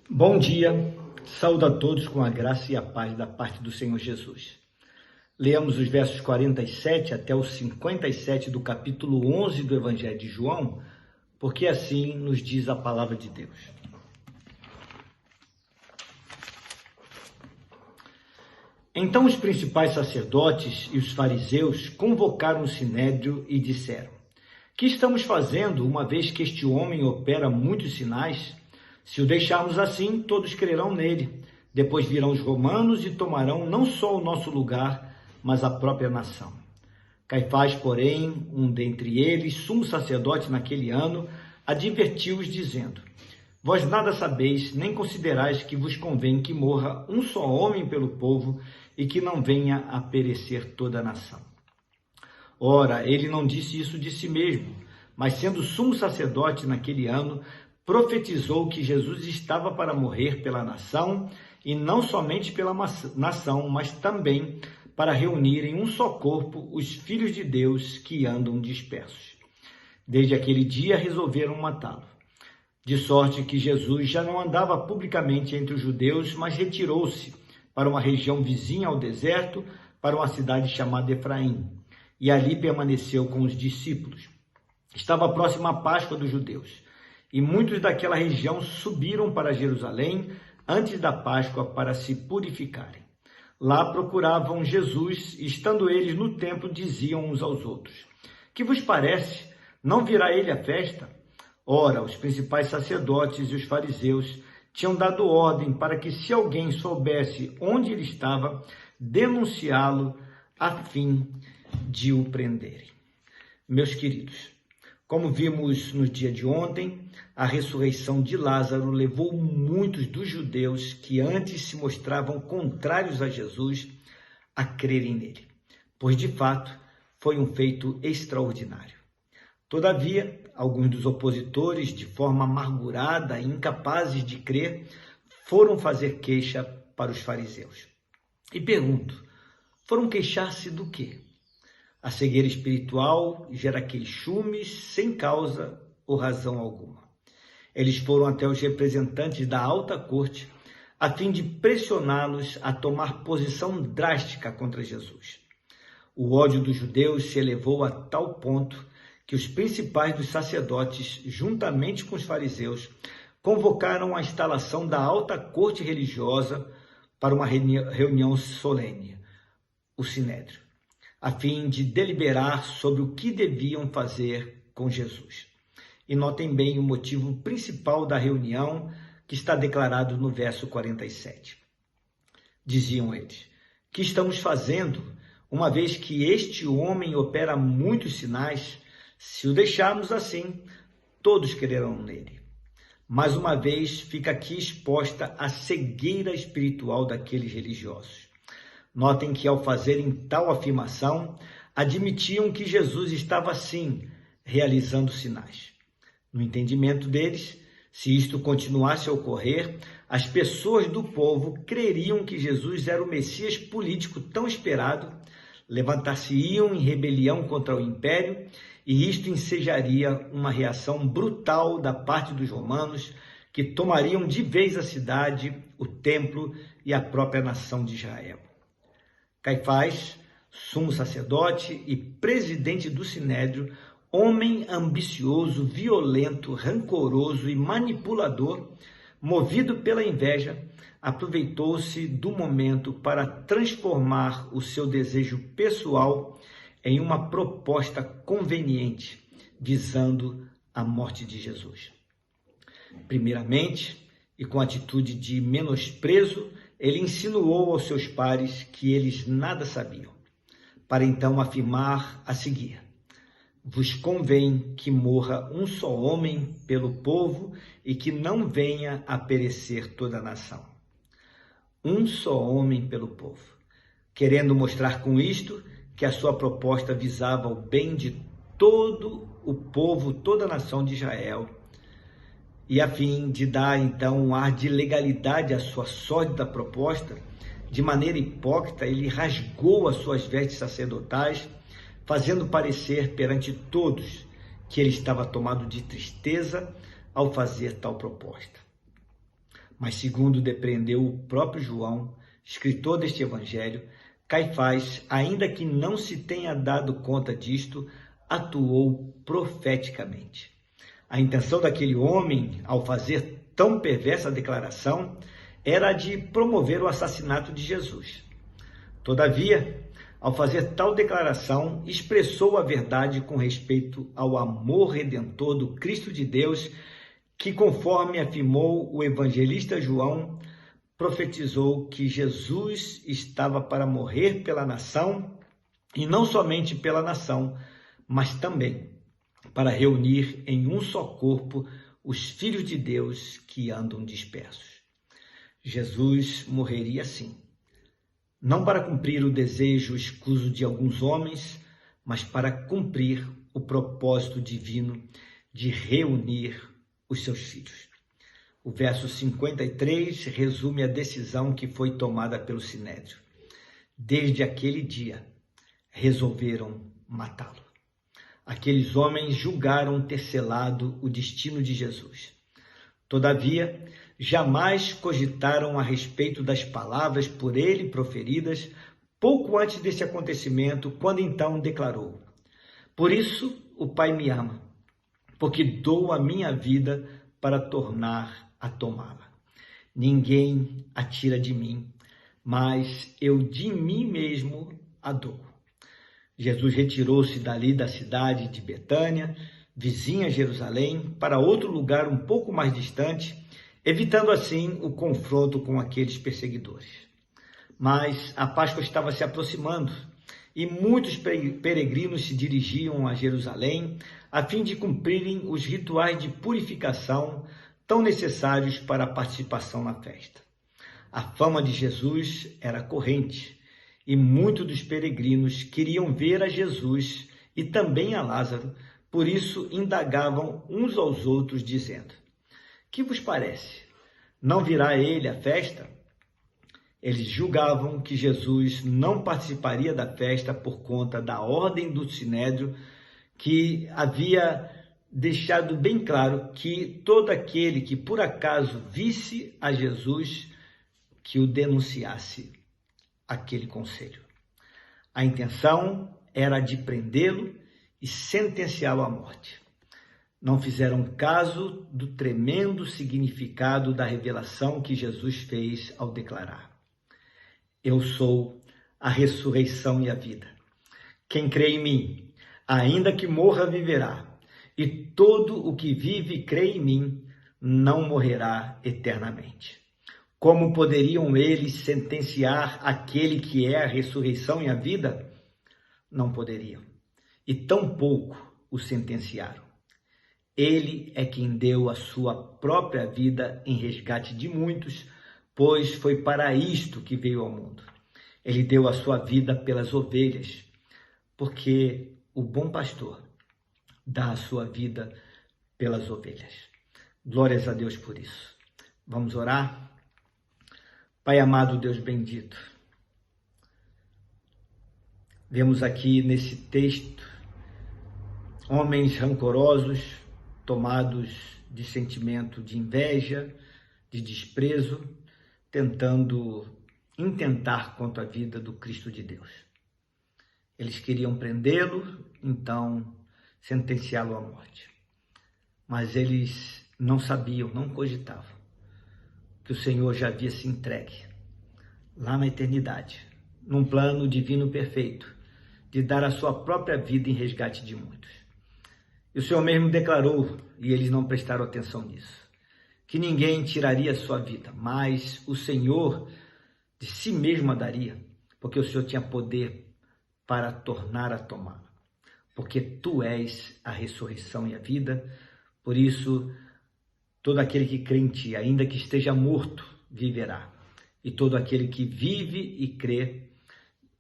Bom dia, saúdo a todos com a graça e a paz da parte do Senhor Jesus. Leamos os versos 47 até os 57 do capítulo 11 do Evangelho de João, porque assim nos diz a palavra de Deus. Então os principais sacerdotes e os fariseus convocaram o sinédrio e disseram: que estamos fazendo, uma vez que este homem opera muitos sinais? Se o deixarmos assim, todos crerão nele. Depois virão os romanos e tomarão não só o nosso lugar, mas a própria nação. Caifás, porém, um dentre eles, sumo sacerdote naquele ano, advertiu-os, dizendo: vós nada sabeis, nem considerais que vos convém que morra um só homem pelo povo e que não venha a perecer toda a nação. Ora, ele não disse isso de si mesmo, mas sendo sumo sacerdote naquele ano, profetizou que Jesus estava para morrer pela nação, e não somente pela nação, mas também para reunir em um só corpo os filhos de Deus que andam dispersos. Desde aquele dia resolveram matá-lo, de sorte que Jesus já não andava publicamente entre os judeus, mas retirou-se para uma região vizinha ao deserto, para uma cidade chamada Efraim, e ali permaneceu com os discípulos. Estava próxima a Páscoa dos judeus, e muitos daquela região subiram para Jerusalém antes da Páscoa para se purificarem. Lá procuravam Jesus, e estando eles no templo, diziam uns aos outros: que vos parece? Não virá ele à festa? Ora, os principais sacerdotes e os fariseus tinham dado ordem para que, se alguém soubesse onde ele estava, denunciá-lo a fim de o prenderem. Meus queridos, como vimos no dia de ontem, a ressurreição de Lázaro levou muitos dos judeus que antes se mostravam contrários a Jesus a crerem nele, pois de fato foi um feito extraordinário. Todavia, alguns dos opositores, de forma amargurada e incapazes de crer, foram fazer queixa para os fariseus. E pergunto, foram queixar-se do quê? A cegueira espiritual gera queixumes sem causa ou razão alguma. Eles foram até os representantes da alta corte a fim de pressioná-los a tomar posição drástica contra Jesus. O ódio dos judeus se elevou a tal ponto que os principais dos sacerdotes, juntamente com os fariseus, convocaram a instalação da alta corte religiosa para uma reunião solene, o sinédrio, a fim de deliberar sobre o que deviam fazer com Jesus. E notem bem o motivo principal da reunião, que está declarado no verso 47. Diziam eles: que estamos fazendo, uma vez que este homem opera muitos sinais? Se o deixarmos assim, todos crerão nele. Mais uma vez fica aqui exposta a cegueira espiritual daqueles religiosos. Notem que, ao fazerem tal afirmação, admitiam que Jesus estava, sim, realizando sinais. No entendimento deles, se isto continuasse a ocorrer, as pessoas do povo creriam que Jesus era o Messias político tão esperado, levantar-se-iam em rebelião contra o império, e isto ensejaria uma reação brutal da parte dos romanos, que tomariam de vez a cidade, o templo e a própria nação de Israel. Caifás, sumo sacerdote e presidente do sinédrio, homem ambicioso, violento, rancoroso e manipulador, movido pela inveja, aproveitou-se do momento para transformar o seu desejo pessoal em uma proposta conveniente, visando a morte de Jesus. Primeiramente, e com atitude de menosprezo, ele insinuou aos seus pares que eles nada sabiam, para então afirmar a seguir: vos convém que morra um só homem pelo povo e que não venha a perecer toda a nação. Um só homem pelo povo, querendo mostrar com isto que a sua proposta visava o bem de todo o povo, toda a nação de Israel, e a fim de dar então um ar de legalidade à sua sórdida proposta, de maneira hipócrita, ele rasgou as suas vestes sacerdotais, fazendo parecer perante todos que ele estava tomado de tristeza ao fazer tal proposta. Mas segundo depreendeu o próprio João, escritor deste evangelho, Caifás, ainda que não se tenha dado conta disto, atuou profeticamente. A intenção daquele homem, ao fazer tão perversa declaração, era a de promover o assassinato de Jesus. Todavia, ao fazer tal declaração, expressou a verdade com respeito ao amor redentor do Cristo de Deus, que, conforme afirmou o evangelista João, profetizou que Jesus estava para morrer pela nação, e não somente pela nação, mas também para reunir em um só corpo os filhos de Deus que andam dispersos. Jesus morreria assim, não para cumprir o desejo escuso de alguns homens, mas para cumprir o propósito divino de reunir os seus filhos. O verso 53 resume a decisão que foi tomada pelo Sinédrio. Desde aquele dia, resolveram matá-lo. Aqueles homens julgaram ter selado o destino de Jesus. Todavia, jamais cogitaram a respeito das palavras por ele proferidas pouco antes desse acontecimento, quando então declarou: "Por isso o Pai me ama, porque dou a minha vida para tornar a tomá-la. Ninguém a tira de mim, mas eu de mim mesmo a dou." Jesus retirou-se dali da cidade de Betânia, vizinha a Jerusalém, para outro lugar um pouco mais distante, evitando assim o confronto com aqueles perseguidores. Mas a Páscoa estava se aproximando e muitos peregrinos se dirigiam a Jerusalém a fim de cumprirem os rituais de purificação tão necessários para a participação na festa. A fama de Jesus era corrente e muitos dos peregrinos queriam ver a Jesus e também a Lázaro, por isso indagavam uns aos outros, dizendo: "Que vos parece? Não virá ele à festa?" Eles julgavam que Jesus não participaria da festa por conta da ordem do Sinédrio, que havia deixado bem claro que todo aquele que por acaso visse a Jesus, que o denunciasse aquele conselho. A intenção era de prendê-lo e sentenciá-lo à morte. Não fizeram caso do tremendo significado da revelação que Jesus fez ao declarar: "Eu sou a ressurreição e a vida. Quem crê em mim, ainda que morra, viverá. E todo o que vive e crê em mim não morrerá eternamente." Como poderiam eles sentenciar aquele que é a ressurreição e a vida? Não poderiam. E tampouco o sentenciaram. Ele é quem deu a sua própria vida em resgate de muitos, pois foi para isto que veio ao mundo. Ele deu a sua vida pelas ovelhas, porque o bom pastor dá a sua vida pelas ovelhas. Glórias a Deus por isso. Vamos orar? Pai amado, Deus bendito, vemos aqui nesse texto homens rancorosos, tomados de sentimento de inveja, de desprezo, tentando intentar contra a vida do Cristo de Deus. Eles queriam prendê-lo, então sentenciá-lo à morte. Mas eles não sabiam, não cogitavam que o Senhor já havia se entregue lá na eternidade, num plano divino perfeito, de dar a sua própria vida em resgate de muitos. E o Senhor mesmo declarou, e eles não prestaram atenção nisso, que ninguém tiraria a sua vida, mas o Senhor de si mesmo a daria, porque o Senhor tinha poder para tornar a tomá-la. Porque tu és a ressurreição e a vida, por isso todo aquele que crê em ti, ainda que esteja morto, viverá. E todo aquele que vive e crê,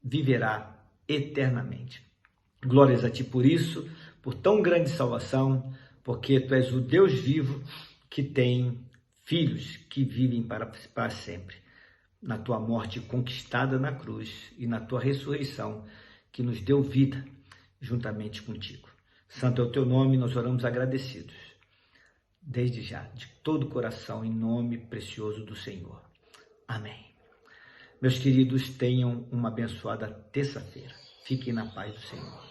viverá eternamente. Glórias a ti por isso, por tão grande salvação, porque tu és o Deus vivo que tem filhos que vivem para sempre. Na tua morte conquistada na cruz e na tua ressurreição, que nos deu vida juntamente contigo. Santo é o teu nome, nós oramos agradecidos. desde já, de todo o coração, em nome precioso do Senhor. Amém. Meus queridos, tenham uma abençoada terça-feira. Fiquem na paz do Senhor.